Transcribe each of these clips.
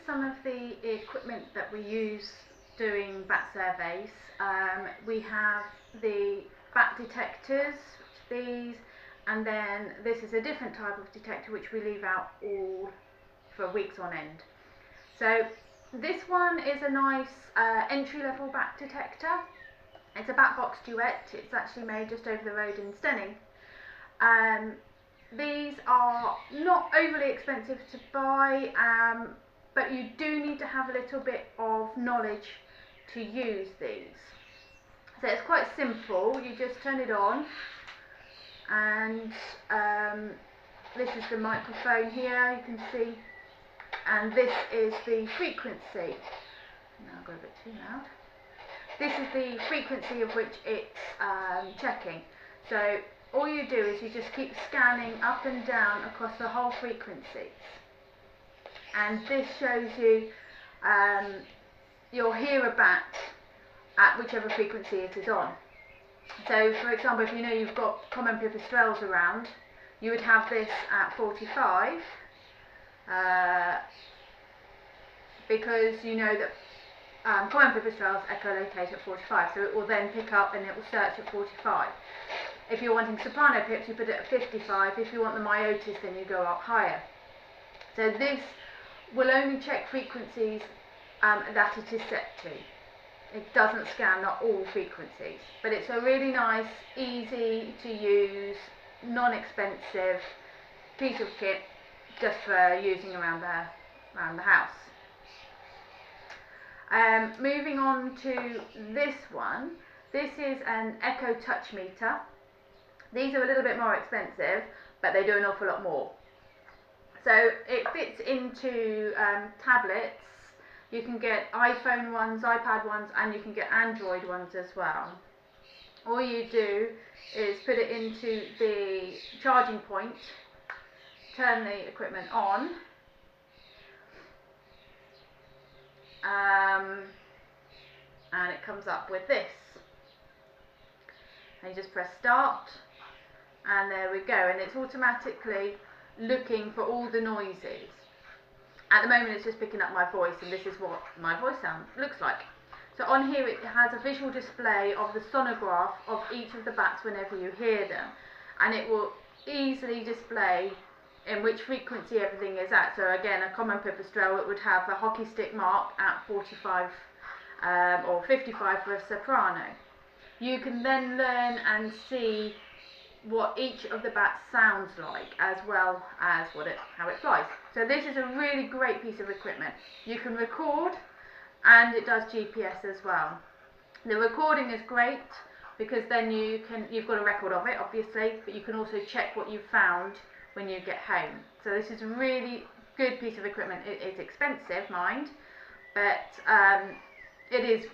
some of the equipment that we use doing bat surveys. We have the bat detectors, these, and then this is a different type of detector which we leave out all for weeks on end. So this one is a nice entry-level bat detector. It's a Batbox Duet. It's actually made just over the road in Stenning. These are not overly expensive to buy, but you do need to have a little bit of knowledge to use these. So it's quite simple. You just turn it on, and this is the microphone here, you can see, and this is the frequency. Now I've got a bit too loud. This is the frequency of which it's checking. So all you do is you just keep scanning up and down across the whole frequencies, and this shows you you'll hear a bat at whichever frequency it is on. So for example, if you know you've got common pipistrelles around, you would have this at 45 because you know that common pipistrelles echolocate at 45, so it will then pick up and it will search at 45. If you're wanting soprano pips, you put it at 55. If you want the myotis, then you go up higher. So this will only check frequencies that it is set to. It doesn't scan not all frequencies, but it's a really nice, easy to use, non-expensive piece of kit just for using around the house. Moving on to this one, this is an Echo Touch Meter. These are a little bit more expensive, but they do an awful lot more. So it fits into tablets. You can get iPhone ones, iPad ones, and you can get Android ones as well. All you do is put it into the charging point, turn the equipment on, and it comes up with this. And you just press start, and there we go, and it's automatically looking for all the noises. At the moment it's just picking up my voice, and this is what my voice looks like. So on here it has a visual display of the sonograph of each of the bats whenever you hear them, and it will easily display in which frequency everything is at. So again, a common pipistrelle, it would have a hockey stick mark at 45 or 55 for a soprano. You can then learn and see what each of the bats sounds like, as well as how it flies. So this is a really great piece of equipment. You can record, and it does GPS as well. The recording is great because then you've got a record of it, obviously, but you can also check what you've found when you get home. So this is a really good piece of equipment. It is expensive, mind, but it is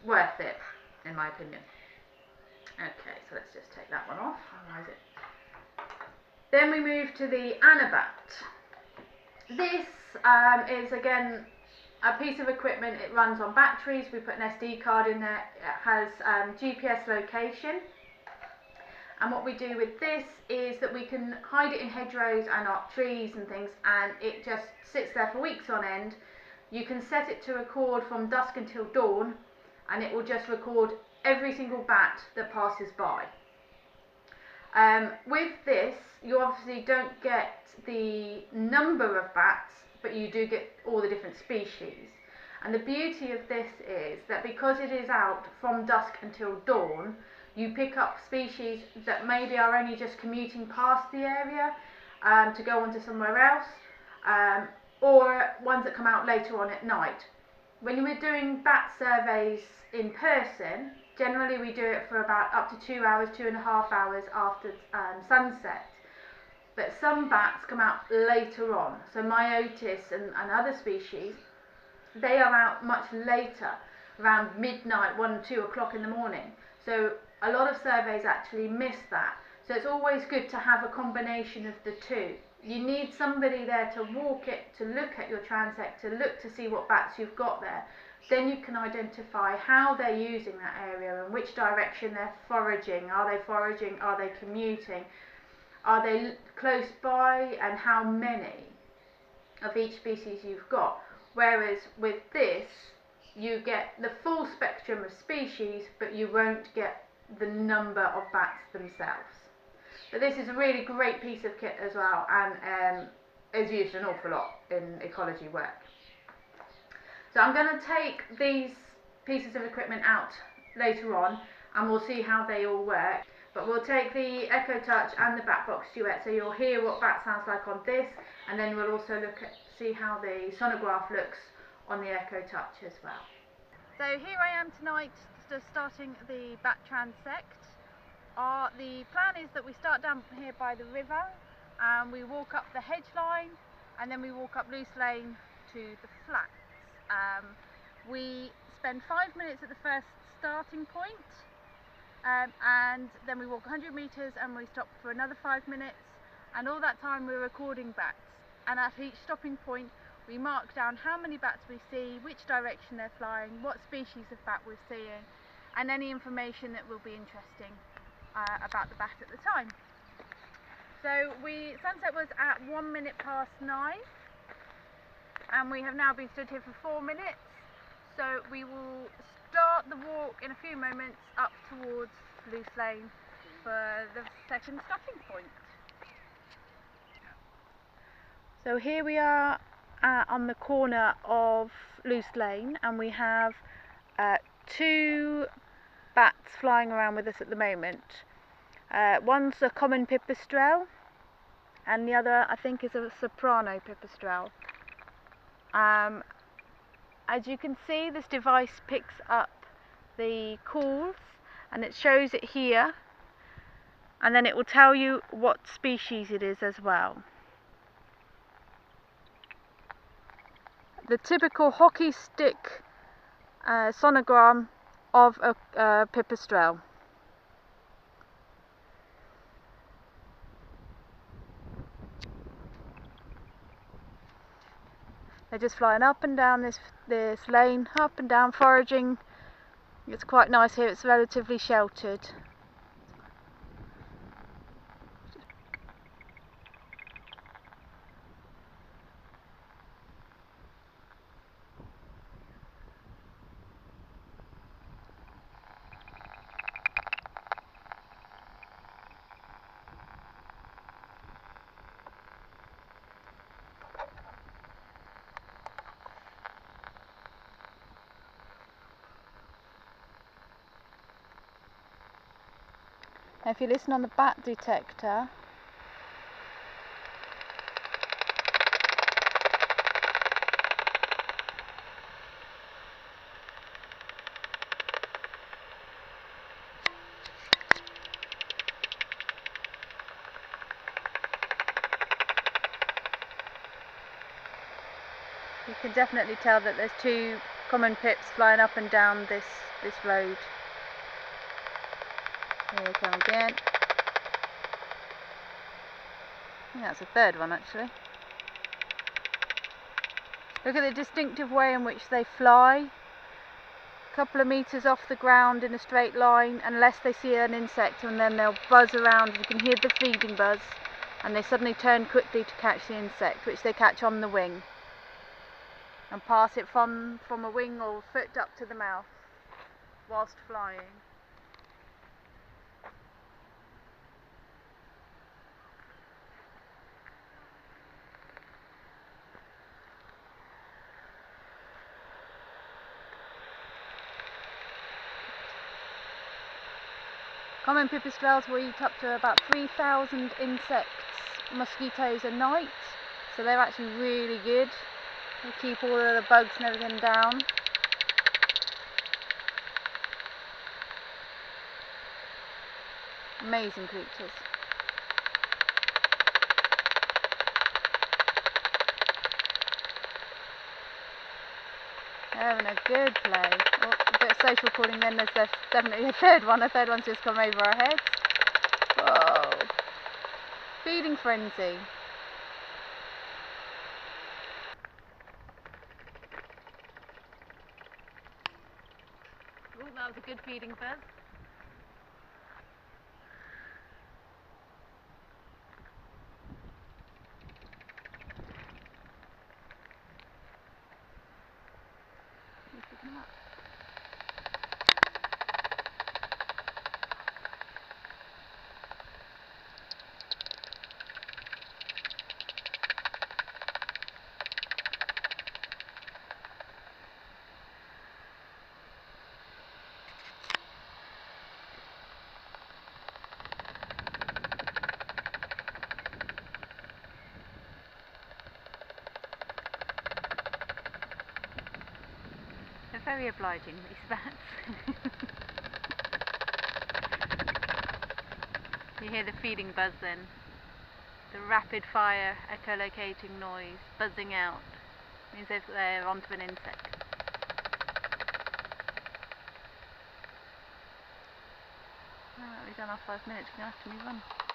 worth it, in my opinion. Okay, so let's just take that one off. Then we move to the Anabat. This is again a piece of equipment. It runs on batteries. We put an SD card in there. It has GPS location. And what we do with this is that we can hide it in hedgerows and up trees and things, and it just sits there for weeks on end. You can set it to record from dusk until dawn, and it will just record every single bat that passes by. With this, you obviously don't get the number of bats, but you do get all the different species. And the beauty of this is that because it is out from dusk until dawn, you pick up species that maybe are only just commuting past the area to go on to somewhere else, or ones that come out later on at night. When we're doing bat surveys in person, generally we do it for about up to 2 hours, 2.5 hours after sunset. But some bats come out later on. So myotis and other species, they are out much later, around midnight, 1, 2 o'clock in the morning. So a lot of surveys actually miss that. So it's always good to have a combination of the two. You need somebody there to walk it, to look at your transect, to look to see what bats you've got there. Then you can identify how they're using that area and which direction they're foraging. Are they foraging? Are they commuting? Are they close by? And how many of each species you've got? Whereas with this, you get the full spectrum of species, but you won't get the number of bats themselves. But this is a really great piece of kit as well, and is used an awful lot in ecology work. So I'm going to take these pieces of equipment out later on, and we'll see how they all work. But we'll take the EcoTouch and the BatBox duet, so you'll hear what bat sounds like on this, and then we'll also see how the sonograph looks on the EcoTouch as well. So here I am tonight, just starting the bat transect. The plan is that we start down here by the river, and we walk up the hedge line, and then we walk up Loose Lane to the flats. We spend 5 minutes at the first starting point, and then we walk 100 metres and we stop for another 5 minutes, and all that time we're recording bats, and at each stopping point we mark down how many bats we see, which direction they're flying, what species of bat we're seeing, and any information that will be interesting about the bat at the time. So sunset was at 1 minute past 9, and we have now been stood here for 4 minutes, so we will start the walk in a few moments up towards Loose Lane for the second stopping point. So here we are on the corner of Loose Lane, and we have 2 bats flying around with us at the moment. One's a common pipistrelle, and the other I think is a soprano pipistrelle. As you can see, this device picks up the calls and it shows it here, and then it will tell you what species it is as well. The typical hockey stick sonogram of a pipistrelle. They're just flying up and down this lane, up and down, foraging. It's quite nice here, it's relatively sheltered. Now if you listen on the bat detector, you can definitely tell that there's 2 common pips flying up and down this road. Here they come again. I think that's the 3rd one actually. Look at the distinctive way in which they fly. A couple of metres off the ground in a straight line, unless they see an insect, and then they'll buzz around. You can hear the feeding buzz, and they suddenly turn quickly to catch the insect, which they catch on the wing, and pass it from a wing or foot up to the mouth whilst flying. Common pipistrelles will eat up to about 3,000 insects, mosquitoes a night, so they're actually really good. They keep all of the bugs and everything down. Amazing creatures. They're having a good play. Oh, a bit of social recording, then there's definitely a 3rd one. A 3rd one's just come over our heads. Whoa. Feeding frenzy. Oh, that was a good feeding buzz. Very obliging, these bats. You hear the feeding buzz then. The rapid fire echolocating noise buzzing out means if they're onto an insect. Alright, we've done our 5 minutes, we're going to have to move on.